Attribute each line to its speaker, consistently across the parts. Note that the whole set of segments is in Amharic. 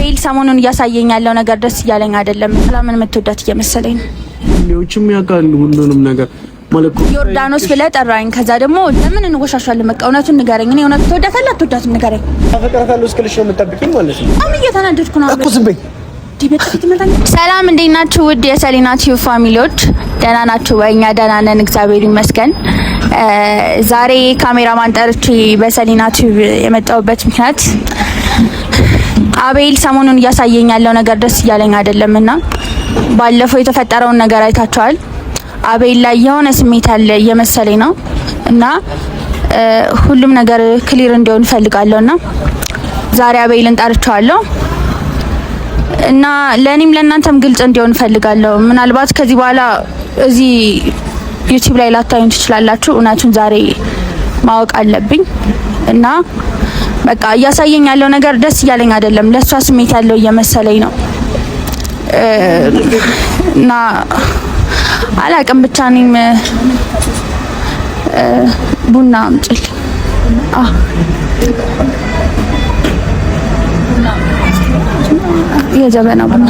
Speaker 1: አቤል ሰሞኑን እያሳየኝ ያለው ነገር ደስ እያለኝ አይደለም። ሰላምን የምትወዳት እየመሰለኝ ነው።
Speaker 2: ሌሎችም ያውቃሉ ሁሉንም ነገር ማለት ነው።
Speaker 1: ዮርዳኖስ ብለህ ጠራኝ። ከዛ ደግሞ ለምን እንወሻሻለን? በቃ እውነቱን ንገረኝ። እኔ እውነት ትወዳታለህ አትወዳትም? ንገረኝ።
Speaker 2: አፈቅራታለሁ እስክልሽ ነው የምጠብቂኝ ማለት ነው?
Speaker 1: አሁን እየተናደድኩ ነው
Speaker 2: እኮ ዝም በይ።
Speaker 1: ሰላም እንዴት ናችሁ? ውድ የሰሊና ቲዩብ ፋሚሊዎች ደህና ናችሁ ወይ? እኛ ደህና ነን እግዚአብሔር ይመስገን። ዛሬ ካሜራማን ጠርቼ በሰሊና ቲዩብ የመጣሁበት ምክንያት አቤል ሰሞኑን እያሳየኝ ያለው ነገር ደስ እያለኝ አይደለምና ባለፈው የተፈጠረውን ነገር አይታችኋል። አቤል ላይ የሆነ ስሜት ያለ እየመሰለኝ ነው እና ሁሉም ነገር ክሊር እንዲሆን ፈልጋለሁና ዛሬ አቤልን ጠርቻለሁ እና ለኔም ለእናንተም ግልጽ እንዲሆን ፈልጋለሁ። ምናልባት ከዚህ በኋላ እዚህ ዩቲዩብ ላይ ላታዩን ትችላላችሁ። እውነቱን ዛሬ ማወቅ አለብኝ እና በቃ እያሳየኝ ያለው ነገር ደስ እያለኝ አይደለም። ለሷ ስሜት ያለው እየመሰለኝ ነው እና አላቅም ብቻ እኔም ቡና አምጪልኝ የጀበና ቡና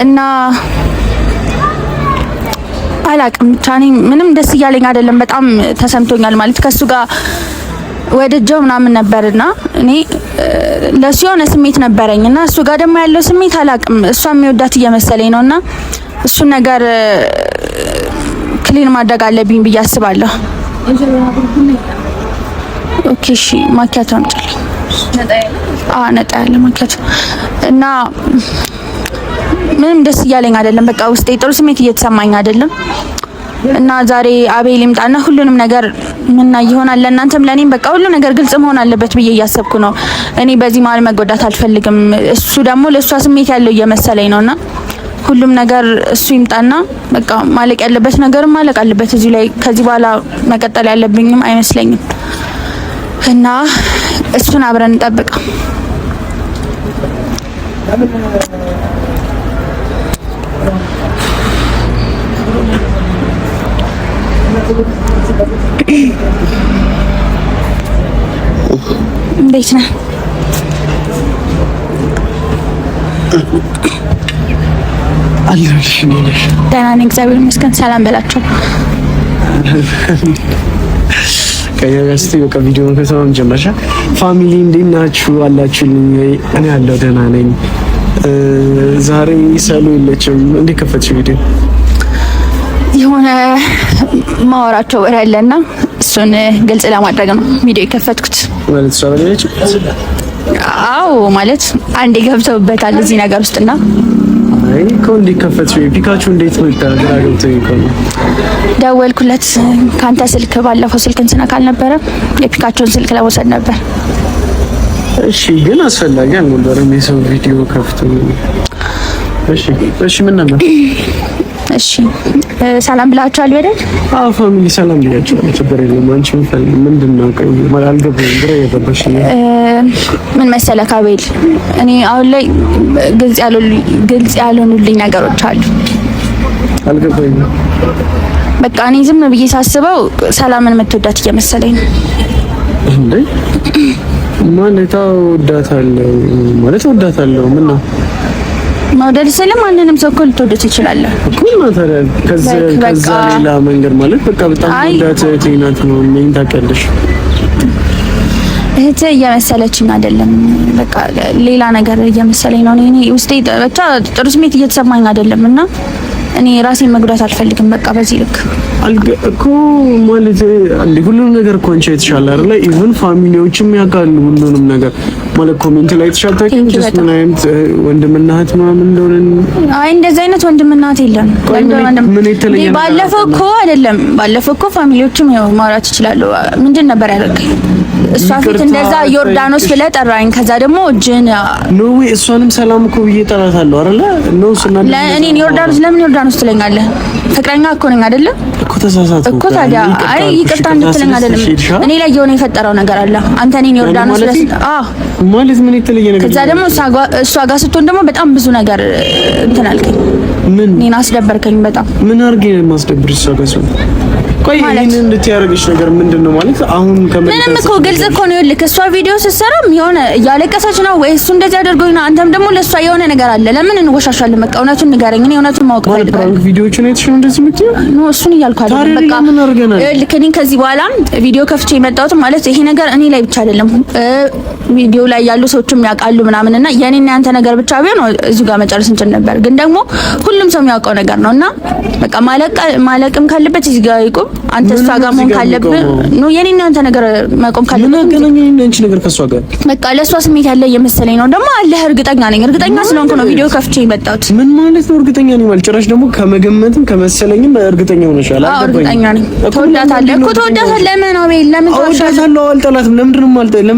Speaker 1: እና አላቅም ብቻ እኔ ምንም ደስ እያለኝ አይደለም። በጣም ተሰምቶኛል ማለት ከሱ ጋር ወደጀው ምናምን ነበርና እኔ ለሱ የሆነ ስሜት ነበረኝና እሱ ጋር ደግሞ ያለው ስሜት አላቅም እሷ የሚወዳት እየመሰለኝ ነውና እሱ ነገር ክሊር ማድረግ አለብኝ ብዬ አስባለሁ። ኦኬ እሺ ማኪያቶ አምጪልኝ። ነጣ ያለ ማኪያቶ እና ምንም ደስ እያለኝ አይደለም። በቃ ውስጤ ጥሩ ስሜት እየተሰማኝ አይደለም እና ዛሬ አቤል ይምጣና ሁሉንም ነገር ምንና ይሆናል ለእናንተም ለኔም በቃ ሁሉ ነገር ግልጽ መሆን አለበት ብዬ እያሰብኩ ነው። እኔ በዚህ መሀል መጎዳት አልፈልግም። እሱ ደግሞ ለሷ ስሜት ያለው እየመሰለኝ ነውና ሁሉም ነገር እሱ ይምጣና በቃ ማለቅ ያለበት ነገርም ማለቅ አለበት። እዚህ ላይ ከዚህ በኋላ መቀጠል ያለብኝም አይመስለኝም እና እሱን አብረን እንጠብቅ። እንዴት ነህ?
Speaker 2: አለሽ ነሽ?
Speaker 1: ደህና ነኝ እግዚአብሔር ይመስገን። ሰላም በላቸው።
Speaker 2: ከያስቲ በቃ ቪዲዮ ከተማም ጀመርሻ። ፋሚሊ እንዴት ናችሁ? አላችሁልኝ? እኔ ያለው ደህና ነኝ። ዛሬ ሰሉ የለችም። እንዴ ከፈትሽ ቪዲዮ
Speaker 1: የሆነ ማወራቸው ወሬ አለና እሱን ግልጽ ለማድረግ ነው ቪዲዮ የከፈትኩት።
Speaker 2: ማለት ሰራለች?
Speaker 1: አዎ ማለት አንዴ ገብተውበታል እዚህ ነገር ውስጥና
Speaker 2: አይ ኮንዲ ከፈትሽ ፒካቹ እንዴት ነው ታግራገው ተይቆም
Speaker 1: ደወልኩለት። ካንተ ስልክ ባለፈው ስልክን ስነካል ነበር የፒካቹን ስልክ ለወሰድ ነበር።
Speaker 2: እሺ ግን አስፈላጊ አልነበረም የሰው ቪዲዮ ከፍቶ። እሺ ምን ነበር?
Speaker 1: እሺ ሰላም ብላችኋል አይደል?
Speaker 2: አዎ ፋሚሊ ሰላም ብያችኋል። ችግር የለም። አንቺ ምንድነው ቀይ ማለት አልገባኝም። ግራ የገባሽ
Speaker 1: ምን መሰለህ አቤል፣ እኔ አሁን ላይ ግልጽ ያልሆኑልኝ ነገሮች አሉ።
Speaker 2: አልገባኝም።
Speaker 1: በቃ እኔ ዝም ብዬ ሳስበው ሰላምን የምትወዳት እየመሰለኝ ነው።
Speaker 2: እንዴ ማለት ወዳታለሁ ማለት ወዳታለሁ ምን ነው
Speaker 1: መውደድ ስልም ማንንም ሰው እኮ ልትወደድ ይችላል
Speaker 2: እኮ ነው። ታዲያ ከዛ ሌላ መንገድ ማለት በቃ በጣም ወዳት እህቴናት ነው። ምን ታውቂያለሽ? እህቴ እየመሰለችኝ አይደለም። በቃ ሌላ ነገር እየመሰለኝ ነው። እኔ ውስጤ ብቻ ጥሩ ስሜት እየተሰማኝ አይደለም እና እኔ ራሴን መጉዳት አልፈልግም። በቃ በዚህ ልክ እኮ ማለት አንዴ ሁሉንም ነገር እኮ አንቺ አይተሻል አይደል? ኢቭን ፋሚሊዎችም ያውቃሉ ሁሉንም ነገር ማለት ኮሜንት ላይ ተሻታቂ ጀስት ምን አይነት ወንድምና እህት ምናምን እንደሆነ።
Speaker 1: አይ እንደዚህ አይነት ወንድምና እህት የለም።
Speaker 2: ምን የተለየ
Speaker 1: ባለፈው እኮ አይደለም ባለፈው እኮ ፋሚሊዎችም ያው ማውራት ይችላሉ። ምንድን ነበር ያደረገኝ? እሷ ፊት እንደዛ ዮርዳኖስ ብለህ ጠራኝ። ከዛ ደግሞ እጅን
Speaker 2: ኖ ወይ እሷንም ሰላም እኮ ብዬ ጠራታለሁ አይደል? ኖ ስና
Speaker 1: ለእኔ ዮርዳኖስ ለምን ዮርዳኖስ ትለኛለህ? ፍቅረኛ እኮ ነኝ አይደለ?
Speaker 2: እኮ ተሳሳትኩ
Speaker 1: እኮ ታዲያ አይ ይቅርታ እንድትለኝ አይደለም። እኔ ላይ የሆነ የፈጠረው ነገር አለ። አንተ እኔን ዮርዳኖስ
Speaker 2: ማለት ምን የተለየ ነገር?
Speaker 1: ከዛ ደግሞ እሷ ጋር ስትሆን ደግሞ በጣም ብዙ ነገር እንትን አልከኝ።
Speaker 2: ምን
Speaker 1: እኔን አስደበርከኝ በጣም።
Speaker 2: ምን አድርጌ ማስደብር? እሷ ጋር ስትሆን
Speaker 3: ቆይ ይሄን እንድትያረግሽ ነገር ምንድነው ማለት አሁን
Speaker 1: ምንም እኮ ግልጽ እኮ ነው። ልክ እሷ ቪዲዮ ስትሰራም የሆነ እያለቀሰች ነው ወይ እሱ እንደዚህ አድርጎኝ ነው፣ አንተም ደግሞ ለእሷ የሆነ ነገር አለ። ለምን እንወሻሻለን? በቃ እውነቱን ንገረኝ። እኔ እውነቱን ማወቅ ፈልጋለሁ።
Speaker 3: ፕራንክ ቪዲዮዎችን አይተሽ እንደዚህ የምትይው
Speaker 1: ነው? እሱን እያልኩ አይደለም። በቃ ልክ እኔ ከዚህ በኋላ ቪዲዮ ከፍቼ የመጣሁት ማለት ይሄ ነገር እኔ ላይ ብቻ አይደለም፣ ቪዲዮ ላይ ያሉ ሰዎችም ያውቃሉ ምናምንና የኔና ያንተ ነገር ብቻ ቢሆን እዚሁ ጋር መጨረስ እንችል ነበር። ግን ደግሞ ሁሉም ሰው የሚያውቀው ነገር ነውና በቃ ማለቅም ካለበት እዚህ ጋር ይቆም። አንተ እሷ ጋር መሆን ካለብህ ነው የኔና ያንተ ነገር መቆም ካለበት
Speaker 3: ምን አገናኘኝ አንቺ ነገር ከሷ ጋር?
Speaker 1: በቃ ለሷ ስሜት ያለ እየመሰለኝ ነው። ደግሞ አለህ እርግጠኛ ነኝ። እርግጠኛ ስለሆንኩ ነው ቪዲዮ ከፍቼ የመጣሁት።
Speaker 3: ምን ማለት ነው እርግጠኛ ነኝ ማለት? ጭራሽ ደግሞ ከመገመትም ከመሰለኝም እርግጠኛ ሆነሻል።
Speaker 1: አዎ እርግጠኛ ነኝ። ትወዳታለህ እኮ ትወዳታለህ። ለምን ነው ቤል ለምን ትወዳታለህ?
Speaker 3: አልጠላትም። ለምንድን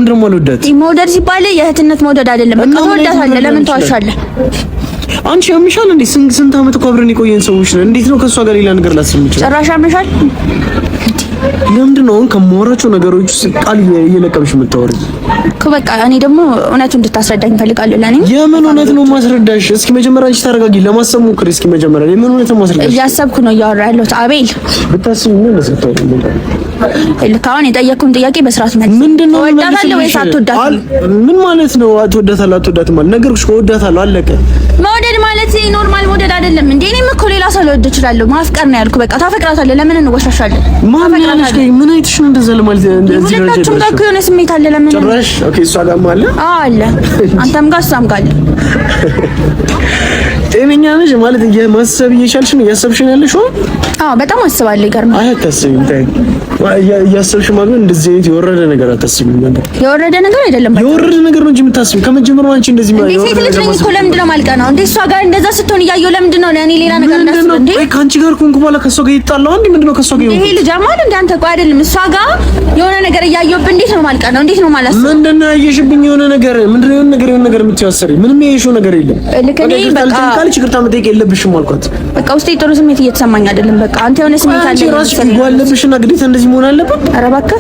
Speaker 3: ነው የማልወዳት?
Speaker 1: መውደድ ሲባል የእህትነት መውደድ አይደለም። በቃ ትወዳታለህ። ለምን ትዋሻለህ?
Speaker 3: አንቺ ያምሻል እንዴ? ስንት አመት እኮ አብረን የቆየን ሰዎች ነን። እንዴት ነው ከሷ ጋር ሌላ ነገር ላስብ ይችላል?
Speaker 1: ጭራሽ ያምሻል።
Speaker 3: ለምንድን ነው ከማወራቸው ነገሮች ውስጥ ቃል እየለቀምሽ የምታወሪው?
Speaker 1: በቃ እኔ ደግሞ እውነቱን እንድታስረዳኝ እፈልጋለሁ። ለኔ
Speaker 3: የምን እውነት ነው ማስረዳሽ? እስኪ መጀመሪያ አንቺ ታረጋጊ፣ ለማሰብ ሞክሪ። እስኪ መጀመሪያ የምን እውነት ነው ማስረዳሽ?
Speaker 1: እያሰብኩ ነው እያወራ ያለሁት አቤል።
Speaker 3: ብታስቢ ምን ለሰጠው
Speaker 1: ልካውን የጠየቅኩን ጥያቄ በስርዓት መልስ።
Speaker 3: ምንድነው
Speaker 1: ወዳታለሁ ወይስ አትወዳትም?
Speaker 3: ምን ማለት ነው አትወዳታለሁ አትወዳትም ማለት? ነገርኩሽ እኮ ወዳታለሁ አለቀ።
Speaker 1: መውደድ ማለት ኖርማል መውደድ አይደለም እንዴ? እኔም እኮ ሌላ ሰው ልወድ እችላለሁ። ማፍቀር ነው ያልኩ። በቃ ታፈቅራታለህ። ለምን እንወሻሻለን?
Speaker 3: ታፈቅራታለህ። ምን አይተሽ ነው እንደዛ ለማለት? እንደዚህ ነው
Speaker 1: ሁለታችሁም ጋር እኮ የሆነ ስሜት አለ። ለምን
Speaker 3: ጭራሽ? ኦኬ እሷ ጋርም አለ።
Speaker 1: አዎ አለ። አንተም ጋር እሷም ጋር አለ።
Speaker 3: ጤነኛ ነሽ ማለት የማሰብ እየቻልሽ ነው? እያሰብሽ ነው ያለሽው?
Speaker 1: አዎ በጣም አስባለሁ። ይገርማል።
Speaker 3: አታስቢም። ታይ እያሰብሽ ማለት እንደዚህ አይነት የወረደ ነገር አታስቢም ነበር።
Speaker 1: የወረደ ነገር አይደለም።
Speaker 3: የወረደ ነገር ነው እንጂ የምታስቢው ከመጀመሩ አንቺ እንደዚህ ማለት ነው።
Speaker 1: ሴት ልጅ ነኝ እኮ ለምንድን ነው ማልቀ ነው እንዴ? እሷ ጋር እንደዛ ስትሆን እያየሁ ለምንድን ነው ለእኔ ሌላ ነገር እንዳስብ እንዴ?
Speaker 3: ወይ ካንቺ ጋር ኮንኩ በኋላ ከሷ ጋር ይጣላው አንዴ ምንድን ነው ከሷ ጋር
Speaker 1: ይሄ ልጅ አማል እንደ አንተ ቆይ አይደለም። እሷ ጋር የሆነ ነገር እያየሁብህ እንዴት ነው ማልቀ ነው? እንዴት ነው ማለት ነው?
Speaker 3: ምንድን ነው ያየሽብኝ? የሆነ ነገር ምንድን ነው የሆነ ነገር የምትያሰሪ? ምንም ያየሽው ነገር የለም።
Speaker 1: ልክ እኔ በቃ
Speaker 3: ካልሽ ይቅርታ መጠየቅ የለብሽም አልኳት።
Speaker 1: በቃ ውስጤ ጥሩ ስሜት እየተሰማኝ አይደለም። በቃ አንተ የሆነ ስሜት አለ
Speaker 3: ራስሽ ይጓለብሽና ግዴታ እንደዚህ መሆን አለበት?
Speaker 1: ኧረ እባክህ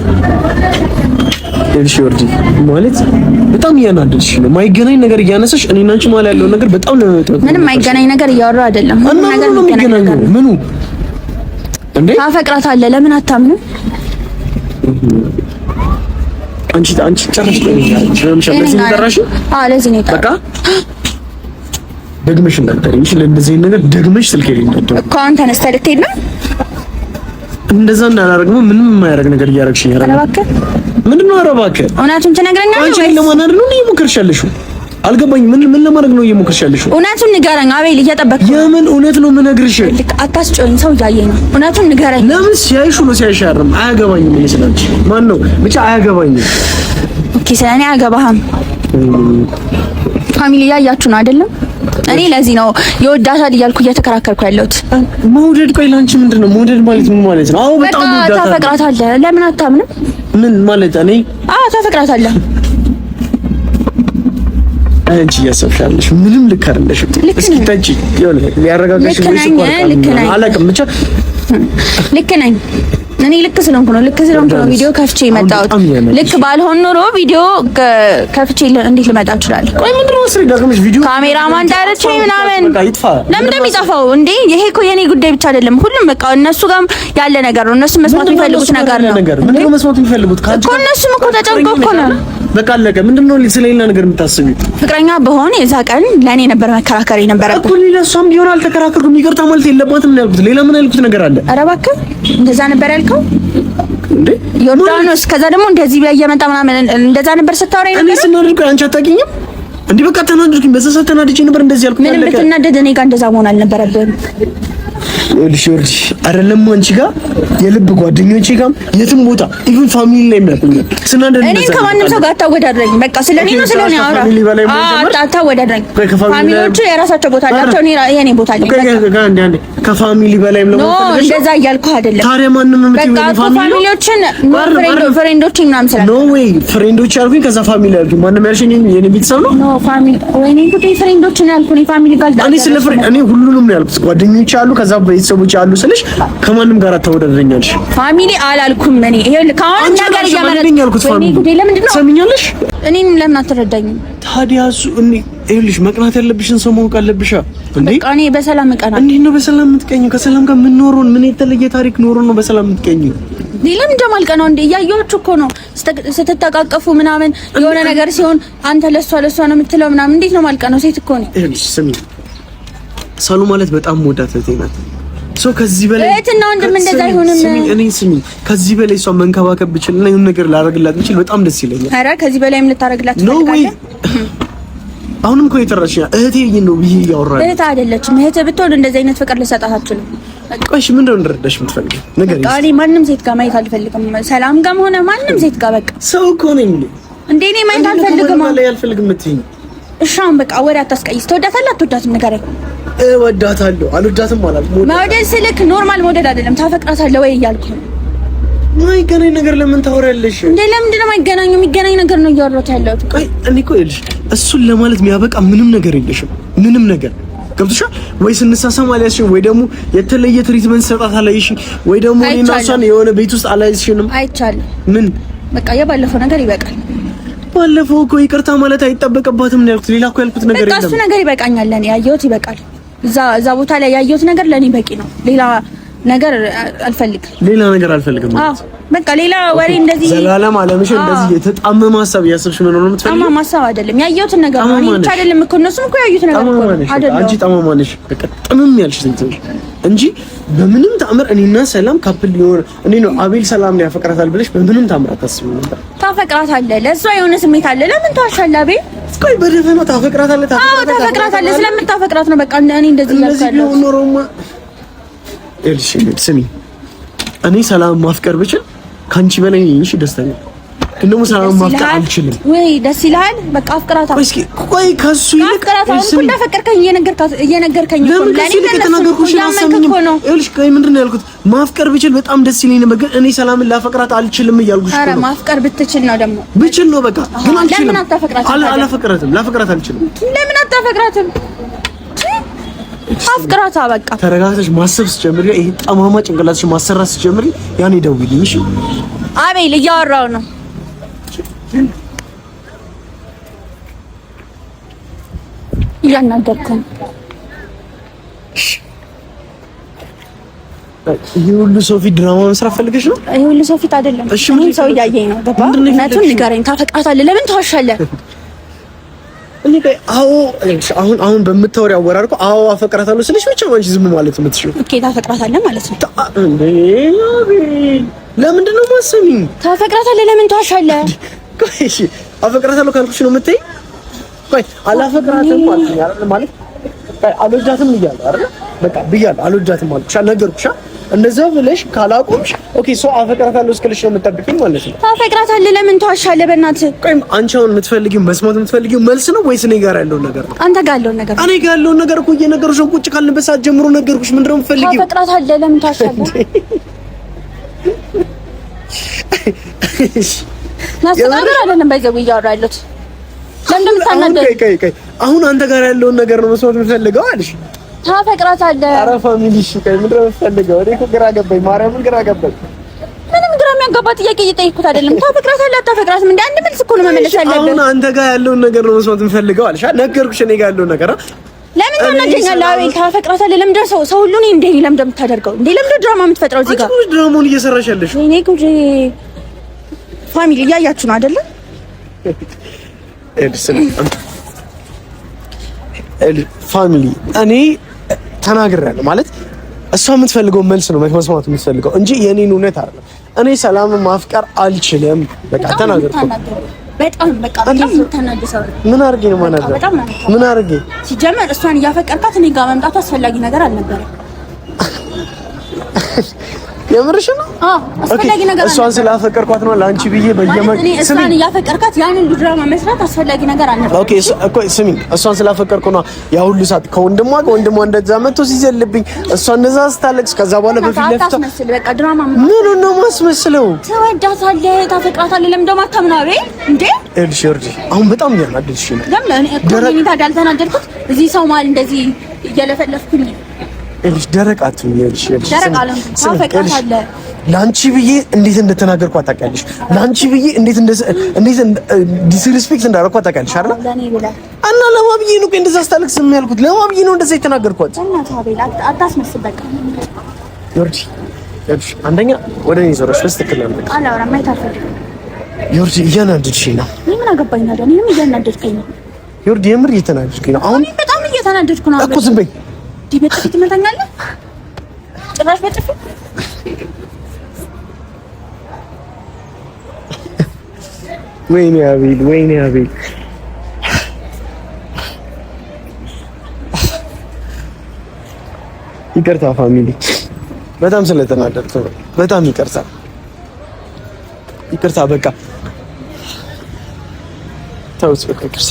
Speaker 3: እሺ ወርዲ ማለት በጣም እያናደድሽ ነው። ማይገናኝ ነገር እያነሳሽ እኔና አንቺ ማለት ያለው ነገር በጣም ነው የምትወጣው።
Speaker 1: ምንም ማይገናኝ ነገር እያወራሁ አይደለም። ምንም ነገር
Speaker 3: ነው የሚገናኘው። ምኑ እንዴ?
Speaker 1: ታፈቅራታለህ። ለምን አታምኑ?
Speaker 3: አንቺ ጨርሽ ነው ለዚህ ነው የጠራሽ?
Speaker 1: አዎ ለዚህ ነው
Speaker 3: በቃ ደግመሽ እንዳትጠሪኝ ለእንደዚህ ነገር ደግመሽ ስልክ ይልኝ
Speaker 1: እኮ አሁን ተነስተህ ልትሄድ ነው?
Speaker 3: እንደዛ እንዳላረግ ነው። ምንም የማያረግ ነገር እያረግሽኝ ያረጋ።
Speaker 1: ኧረ እባክህ
Speaker 3: ምንድነው? ኧረ እባክህ
Speaker 1: እውነቱን ትነግረኛለህ
Speaker 3: ወይስ አንቺ ለማናደድ ነው እየሞከርሽ ያለሽው? አልገባኝም። ምን ለማድረግ ነው እየሞከርሽ ያለሽው?
Speaker 1: እውነቱን ንገረኝ አቤል፣ እየጠበቅኩ።
Speaker 3: የምን እውነት ነው የምነግርሽ?
Speaker 1: አታስጮኝ፣ ሰው እያየኝ ነው። እውነቱን ንገረኝ።
Speaker 3: ለምን ሲያይሽ ነው ሲያይሽ አይደለም? አያገባኝም። ምን ይስላልሽ? ማን ነው ብቻ አያገባኝም።
Speaker 1: ኦኬ ስለኔ አያገባህም። ፋሚሊ ያያችሁ ነው አይደለም? እኔ ለዚህ ነው የወዳታል እያልኩ እየተከራከርኩ ያለሁት።
Speaker 3: መውደድ ቆይ ላንቺ ምንድነው መውደድ ማለት? ምን ማለት ነው? አዎ በጣም ወዳታለሁ።
Speaker 1: ታፈቅራታለህ። ለምን አታምንም?
Speaker 3: ምን ማለት እኔ?
Speaker 1: አዎ ታፈቅራታለህ።
Speaker 3: አንቺ እያሰብሻለሽ ምንም ልክ አይደለሽም። እስኪ ታንቺ ይሆነ ሊያረጋጋሽ ነው አላውቅም። ብቻ
Speaker 1: ልክ ነኝ እኔ ልክ ስለሆንኩ ነው ቪዲዮ ከፍቼ የመጣሁት። ልክ ባልሆን ኖሮ ቪዲዮ ከፍቼ እንዴት ልመጣ እችላለሁ?
Speaker 3: ቆይ ምንድነው ስለዳግምሽ ቪዲዮ
Speaker 1: ካሜራማን ዳይሬክት ምናምን ለምን እንደሚጠፋው እንዴ? ይሄ እኮ የኔ ጉዳይ ብቻ አይደለም። ሁሉም በቃ እነሱ ጋርም ያለ ነገር ነው። እነሱ መስማት የሚፈልጉት ነገር ነው።
Speaker 3: ምንድነው መስማት የሚፈልጉት?
Speaker 1: እኮ እነሱም እኮ ተጨንቀው እኮ ነው።
Speaker 3: በቃ አለቀ። ምንድነው ስለሌላ ነገር የምታስቢው?
Speaker 1: ፍቅረኛ በሆነ የዛ ቀን ለኔ ነበር መከራከር የነበረበት
Speaker 3: እኮ። ለሷም ቢሆን አልተከራከርኩም። ይቅርታ ማለት የለባትም ነው ያልኩት። ሌላ ምን ያልኩት ነገር አለ?
Speaker 1: ኧረ እባክህ እንደዛ ነበር ያልከው
Speaker 3: እንዴ?
Speaker 1: ዮርዳኖስ ከዛ ደግሞ እንደዚህ ብላ እየመጣ ምናምን እንደዛ ነበር ስታወራኝ ነበር።
Speaker 3: እኔ ስናደርግ አንቺ አታውቂኝም እንዴ? በቃ ተናደድኩኝ። በዛ ሰዓት ተናድጄ ነበር እንደዚህ ያልኩት።
Speaker 1: ምንም ብትናደድ እኔ ጋር እንደዛ መሆን አልነበረብህም።
Speaker 3: ይኸውልሽ አይደለም አንቺ ጋር የልብ ጓደኞቼ ጋር የትም ቦታ ኢቭን ፋሚሊ ላይ የሚያውቁኝ ስናደድ
Speaker 1: እኔ ከማንም ሰው ጋር አታወዳድረኝ። በቃ ስለኔ ነው ስለኔ አውራ አታወዳድረኝ። ፋሚሊዎቹ የራሳቸው ቦታ አላቸው፣ እኔ የኔ ቦታ አለኝ።
Speaker 3: ከፋሚሊ በላይም ነው
Speaker 1: እንደዛ እያልኩህ አይደለም።
Speaker 3: ታዲያ ማንንም
Speaker 1: በቃ ፋሚሊዎችን ፍሬንዶችን ምናምን ስላለ
Speaker 3: ኖ ዌይ ፍሬንዶች ያልኩኝ ከዛ ፋሚሊ ያልኩኝ ማንንም ያልሽኝ የኔ ቤተሰብ ነው።
Speaker 1: ኖ ፋሚሊ ወይኔ ጉዴ ፍሬንዶችን ያልኩኝ ፋሚሊ ጋር
Speaker 3: እኔ ስለ ፍሬንድ እኔ ሁሉንም ነው ያልኩት። ጓደኞች አሉ ከዛ ቤተሰቦች አሉ ስልሽ ከማንም ጋር አታወዳድረኛለሽ።
Speaker 1: ፋሚሊ አላልኩም እኔ። ይሄ ከአሁን ነገር እያመረጥኝ
Speaker 3: ያልኩት
Speaker 1: ወይኔ ጉዴ ለምንድን ነው
Speaker 3: ሰምኛለሽ?
Speaker 1: እኔን ለምን አትረዳኝም?
Speaker 3: ታዲያ እሱ ይኸውልሽ መቅናት ያለብሽን ሰው ማወቅ አለብሻ እንዴ።
Speaker 1: በቃ እኔ በሰላም እቀናለሁ።
Speaker 3: እንዴት ነው በሰላም የምትቀኘው? ከሰላም ጋር ምን ኖሮን ምን የተለየ ታሪክ ኖሮን ነው በሰላም የምትቀኘው?
Speaker 1: ለምን እንደማልቀናው እንዴ? እያየኋችሁ እኮ ነው ስትተቃቀፉ ምናምን የሆነ ነገር ሲሆን አንተ ለሷ ነው የምትለው ምናምን። እንዴት ነው ማልቀናው? ሴት እኮ ነው።
Speaker 3: ይኸውልሽ ስሚ፣ ሰሉ ማለት በጣም ወዳት እህቴ ናት። ሰው ከዚህ በላይ
Speaker 1: እህትና ወንድም እንደዛ አይሆንም።
Speaker 3: ስሚ ከዚህ በላይ እሷ መንከባከብ ብችልና ይሁን ነገር ላደርግላት ብችል በጣም ደስ ይለኛል።
Speaker 1: ኧረ ከዚህ በላይ ምን ልታደርግላት ትፈልጋለህ?
Speaker 3: አሁንም እኮ የተረሽ እህቴ ነው ብዬ እያወራለሁ።
Speaker 1: እህት አይደለችም። እህት ብትሆን እንደዚህ አይነት ፍቅር ልሰጣት አትችልም።
Speaker 3: ቆይሽ ምንድነው እንድረዳሽ የምትፈልጊው ነገር?
Speaker 1: በቃ እኔ ማንም ሴት ጋር ማየት አልፈልግም። ሰላም ጋርም ሆነ ማንም ሴት ጋር በቃ
Speaker 3: ሰው እኮ ነኝ
Speaker 1: እንዴ እኔ ማየት አልፈልግም።
Speaker 3: አልፈልግም የምትይኝ?
Speaker 1: እሺ አሁን በቃ ወሬ አታስቀይስ። ትወዳታለህ አትወዳትም? ንገረኝ።
Speaker 3: እወዳታለሁ። አልወዳትም አላልኩም።
Speaker 1: መውደድ ስልክ ኖርማል መውደድ አይደለም። ታፈቅራታለህ ወይ እያልኩ ነው።
Speaker 3: ማይገናኝ ነገር ለምን ታወሪያለሽ
Speaker 1: እንዴ? ለምንድን ነው የማይገናኘው? የሚገናኝ ነገር ነው እያወራሁት ያለሁት።
Speaker 3: ቆይ እኔ እኮ ይኸውልሽ እሱን ለማለት የሚያበቃ ምንም ነገር የለሽም። ምንም ነገር ገብቶሻል ወይ? ስንሳሳም አልያዝሽም ወይ ደግሞ የተለየ ትሪትመንት ሰጣት አላየሽም ወይ ደግሞ እኔና እሷን የሆነ ቤት ውስጥ አላየሽንም?
Speaker 1: አይቻልም።
Speaker 3: ምን
Speaker 1: በቃ የባለፈው ነገር ይበቃል።
Speaker 3: ባለፈው እኮ ይቅርታ ማለት አይጠበቅባትም ነው ያልኩት። ሌላ እኮ ያልኩት ነገር የለም።
Speaker 1: በቃ እሱ ነገር ይበቃኛል። ለኔ ያየሁት ይበቃል። እዛ ቦታ ላይ ያየሁት ነገር ለኔ በቂ ነው። ሌላ ነገር አልፈልግም።
Speaker 3: ሌላ ነገር አልፈልግም ማለት
Speaker 1: በቃ ሌላ ወሬ እንደዚህ
Speaker 3: ዘላለም አለምሽ እንደዚህ የተጣመመ ሀሳብ ያሰብሽ ምን ነው የምትፈልጊው?
Speaker 1: ጠማማ ሀሳብ አይደለም ያየሁትን ነገር ነው። እኔ ብቻ አይደለም እኮ እነሱም እኮ ያዩት ነገር እኮ አይደለም።
Speaker 3: አንቺ ጠማማ ነሽ። በቃ ጥምም ያልሽ እንትን እንጂ በምንም ተአምር እኔና ሰላም ካፕል ሊሆን እኔ ነው አቤል ሰላም ላይ ያፈቅራታል ብለሽ በምንም ተአምር አታስቢም ነበር።
Speaker 1: ታፈቅራታለህ። ለእሷ የሆነ ስሜት አለ። ለምን ተዋሻለህ አቤል?
Speaker 3: እስኪ በደፈናው ታፈቅራታለህ።
Speaker 1: ታፈቅራታለህ። ስለምታፈቅራት ነው በቃ እኔ እንደዚህ
Speaker 3: ያልካለሁ። ኖሮማ እልሽ ስሚ፣ እኔ ሰላም ማፍቀር ብችል ካንቺ በላይ እሺ ደስተኛ ግን ደግሞ ሰላም ማፍቀር አልችልም
Speaker 1: ወይ? ደስ ይላል። በቃ አፍቅራታ።
Speaker 3: ቆይ ከሱ ይልቅ
Speaker 1: እሱ እንዳፈቀርከኝ እየነገርከኝ እኮ ለኔ
Speaker 3: ከተናገርኩሽ ነው። እልሽ ቆይ ምንድን ነው ያልኩት? ማፍቀር ብችል በጣም ደስ ይለኝ ነበር ግን እኔ ሰላምን ላፈቅራት አልችልም እያልኩሽ ነው።
Speaker 1: ኧረ ማፍቀር ብትችል ነው ደግሞ
Speaker 3: ብችል ነው በቃ ግን አልችልም።
Speaker 1: ለምን አታፈቅራትም?
Speaker 3: አላፈቅራትም። ላፈቅራት አልችልም።
Speaker 1: ለምን አታፈቅራትም? አፍቅራታ። በቃ
Speaker 3: ተረጋግተሽ ማሰብ ስጀምሪ፣ ይሄ ጠማማ ጭንቅላትሽ ማሰራት ስጀምሪ ያኔ ደውይልኝ እሺ?
Speaker 1: አቤል እያወራው ነው። እያናገርኩህ
Speaker 3: ይሄ ሁሉ ሰው ፊት ድራማ መስራት ፈልገሽ ነው?
Speaker 1: ይሄ ሁሉ ሰው ፊት አይደለም። እኔም ሰው እያየኝ ነው። ገባ? እውነቱን ንገረኝ። ታፈቅራታለህ? ለምን ተዋሻለህ?
Speaker 3: እኔ አሁን በምታወሪ አወራር እኮ አዎ አፈቅራታለሁ ስልሽ ብቻ አንቺ ዝም ማለት የምትችይው።
Speaker 1: ኦኬ ታፈቅራታለህ ማለት ነው
Speaker 3: እንዴ? ለምንድን ነው የማሰሚኝ?
Speaker 1: ታፈቅራታለህ? ለምን ተዋሻለህ?
Speaker 3: ቆይ እሺ አፈቅራታለሁ ካልኩሽ ነው የምትይኝ? ቆይ አላፈቅራትም ማለት አልወዳትም እያለሁ አይደል? በቃ ብያለሁ አልወዳትም አልኩሽ፣ ነገርኩሽ። እንደዛ ብለሽ ካላቆምሽ ኦኬ ሰው አፈቅራታለሁ እስክልሽ ነው የምጠብቂኝ ማለት ነው።
Speaker 1: ታፈቅራታለህ? ለምን ተዋሻለህ? በእናትህ
Speaker 3: ቆይ አንቺ አሁን የምትፈልጊው መስማት የምትፈልጊው መልስ ነው ወይስ እኔ ጋር ያለውን ነገር ነው?
Speaker 1: አንተ ጋር ያለውን ነገር ነው።
Speaker 3: እኔ ጋር ያለውን ነገር እኮ እየነገርኩሽ ነው። ቁጭ ካልንበት ሰዓት ጀምሮ ነገርኩሽ። ምንድን ነው የምትፈልጊው?
Speaker 1: ታፈቅራታለህ? ለምን ተዋሻለህ? ናስተናገር አይደለም ባይዘው እያወራሁ ያለሁት። ለምን ታናደድ?
Speaker 3: ቆይ አሁን አንተ ጋር ያለውን ነገር ነው መስማት የምፈልገው አልሽ።
Speaker 1: ታፈቅራታለህ?
Speaker 3: ኧረ ፋሚሊ እሺ፣ ቆይ ምንድን ነው የምትፈልገው? እኔ እኮ ግራ ገባኝ፣ ማርያምን ግራ ገባኝ።
Speaker 1: ምንም ግራ የሚያጋባ ጥያቄ እየጠየኩት አይደለም። ታፈቅራታለህ አታፈቅራትም? እንደ አንድ መልስ እኮ ነው መመለስ ያለብህ።
Speaker 3: አሁን አንተ ጋር ያለውን ነገር ነው መስማት የምፈልገው አልሽ። ነገርኩሽ እኔ ጋር ያለውን ነገር።
Speaker 1: ለምን ታናደኛለህ አቤል? ታፈቅራታለህ? ለምን ሰው ሁሉ ነው እንዴ? ለምን እንደምታደርገው እንዴ? ለምን ድራማ የምትፈጥረው እዚህ ጋር?
Speaker 3: አንቺ ድራማውን እየሰራሽ ያለሽ
Speaker 1: እኔ ጉጂ ፋሚሊ እያያችሁ ነው አይደለ?
Speaker 3: ፋሚሊ እኔ ተናግሬያለሁ ማለት እሷ የምትፈልገው መልስ ነው መስማት የምትፈልገው እንጂ የኔን እውነት አይደለም። እኔ ሰላምን ማፍቀር አልችልም። በቃ ተናገርኩ።
Speaker 1: በጣም የምታናድሰው
Speaker 3: ምን አድርጌ ነው ማናገር? ምን አድርጌ?
Speaker 1: ሲጀመር እሷን እያፈቀርካት እኔ ጋር መምጣቱ አስፈላጊ ነገር አልነበረም።
Speaker 3: የምርሽ ነው?
Speaker 1: አስፈላጊ ነገር አለ።
Speaker 3: እሷን ስላፈቀርኳት ነው ለአንቺ ብዬ
Speaker 1: እሷን እያፈቀርካት ያንን ድራማ መስራት አስፈላጊ ነገር አልነበረም።
Speaker 3: ኦኬ እኮ ስሚ፣ እሷን ስላፈቀርኩ ነው ያ ሁሉ ሰዓት ከወንድሟ እንደዛ መጥቶ ሲዘልብኝ እሷ እንደዛ ስታለቅስ ከዛ በኋላ በፊት ለፍታ
Speaker 1: በቃ ድራማ
Speaker 3: ምን ነው ማስመስለው?
Speaker 1: ትወዳታለህ፣ ታፈቅራታለህ። ለምን ደማ ታምናው እንዴ?
Speaker 3: እልሽ ወርጂ አሁን በጣም ያናደድሽ ነው።
Speaker 1: ለምን እኮ እኔ ታዲያ አልተናደድኩት? እዚህ ሰው ማለት እንደዚህ እየለፈለፍኩኝ
Speaker 3: እልሽ ደረቅ አትሁኝ። እልሽ
Speaker 1: ደረቅ አለም ታፈቅራታለህ።
Speaker 3: ላንቺ ብዬ እንዴት እንደተናገርኳት ታውቂያለሽ። ላንቺ ብዬ እንዴት ዲስሪስፔክት እንዳደረኳት ታውቂያለሽ አይደል? እና ለማ ብዬ ነው እንደዛ አስታልክስ የሚያልኩት። ለማ ብዬ ነው እንደዛ የተናገርኳት።
Speaker 2: አታስመስል በቃ
Speaker 3: ዮርዲ አንደኛ ወደ እኔ ዞረሽ በስትክክል ነው
Speaker 2: አላወራም። አይታፈልም
Speaker 3: ዮርዲ እያናደድሽኝ ነው።
Speaker 2: ምን አገባኝ ታዲያ? እኔም እያናደድከኝ ነው
Speaker 3: ዮርዲ፣ የምር እየተናደድከኝ ነው። አሁን
Speaker 2: በጣም እየተናደድኩ ነው
Speaker 3: እኮ። ዝም በይ።
Speaker 2: በጥፊ ትመታኛለህ? ጭራሽ በጥፊ
Speaker 3: ወይኔ አቤል፣ ወይኔ አቤል። ይቅርታ ፋሚሊ፣ በጣም ስለተናደድኩ ነው። በጣም ይቅርታ፣ ይቅርታ። በቃ ተውት፣ በቃ ይቅርታ።